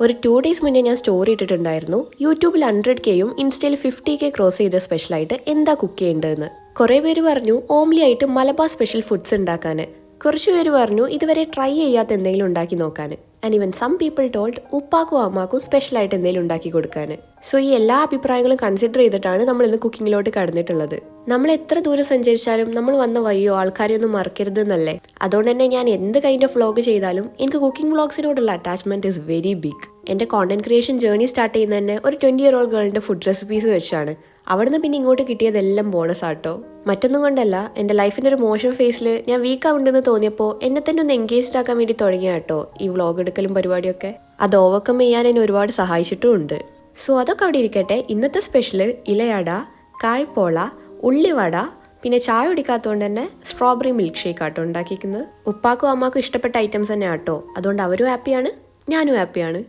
ഒരു 2 days മുന്നേ ഞാൻ സ്റ്റോറി ഇട്ടിട്ടുണ്ടായിരുന്നു യൂട്യൂബിൽ 100Kയും ഇൻസ്റ്റയിൽ 50K ക്രോസ് ചെയ്ത സ്പെഷ്യലായിട്ട് എന്താ കുക്ക് ചെയ്യേണ്ടതെന്ന്. കുറേ പേര് പറഞ്ഞു ഓംലി ആയിട്ട് മലബാർ സ്പെഷ്യൽ ഫുഡ്സ് ഉണ്ടാക്കാൻ. കുറച്ച് പേര് പറഞ്ഞു ഇതുവരെ ട്രൈ ചെയ്യാത്ത എന്തെങ്കിലും ഉണ്ടാക്കി നോക്കാൻ. And even some people told ഉപ്പാക്കും അമ്മാക്കും സ്പെഷ്യലായിട്ട് എന്തെങ്കിലും ഉണ്ടാക്കി കൊടുക്കാൻ. സോ ഈ എല്ലാ അഭിപ്രായങ്ങളും കൺസിഡർ ചെയ്തിട്ടാണ് നമ്മൾ ഇന്ന് കുക്കിങ്ങിലോട്ട് കടന്നിട്ടുള്ളത്. നമ്മൾ എത്ര ദൂരം സഞ്ചരിച്ചാലും നമ്മൾ വന്ന വഴിയോ ആൾക്കാരെയൊന്നും മറക്കരുത് എന്നല്ലേ. അതുകൊണ്ട് തന്നെ ഞാൻ എന്ത് കൈൻഡ് ഓഫ് വ്ളോഗ് ചെയ്താലും എനിക്ക് കുക്കിംഗ് വ്ളോഗ്സിനോടുള്ള അറ്റാച്ച്മെന്റ് ഇസ് വെരി ബിഗ്. എൻ്റെ കോണ്ടന്റ് ക്രിയേഷൻ ജേർണി സ്റ്റാർട്ട് ചെയ്യുന്നത് തന്നെ ഒരു 20-year-old ഗേളിൻ്റെ ഫുഡ് റെസിപ്പീസ് വെച്ചാണ്. അവിടുന്ന് പിന്നെ ഇങ്ങോട്ട് കിട്ടിയതെല്ലാം ബോണസ് ആട്ടോ. മറ്റൊന്നും കൊണ്ടല്ല, എൻ്റെ ലൈഫിൻ്റെ ഒരു മോശം ഫേസിൽ ഞാൻ വീക്കാവുണ്ടെന്ന് തോന്നിയപ്പോൾ എന്നെ തന്നെ ഒന്ന് എൻഗേജ്ഡ് ആക്കാൻ വേണ്ടി തുടങ്ങിയ കേട്ടോ ഈ വ്ളോഗ് എടുക്കലും പരിപാടിയൊക്കെ. അത് ഓവർകം ചെയ്യാൻ എന്നെ ഒരുപാട് സഹായിച്ചിട്ടും ഉണ്ട്. സോ അതൊക്കെ അവിടെ ഇരിക്കട്ടെ. ഇന്നത്തെ സ്പെഷ്യൽ ഇലയട, കായ്പോള, ഉള്ളിവട, പിന്നെ ചായ കുടിക്കാത്തതുകൊണ്ട് തന്നെ സ്ട്രോബെറി മിൽക്ക് ഷേക്ക് ആട്ടോ ഉണ്ടാക്കിയിരിക്കുന്നത്. ഉപ്പാക്കും അമ്മാക്കും ഇഷ്ടപ്പെട്ട ഐറ്റംസ് തന്നെ ആട്ടോ. അതുകൊണ്ട് അവരും ഹാപ്പിയാണ്, ഞാനും ഹാപ്പിയാണ്.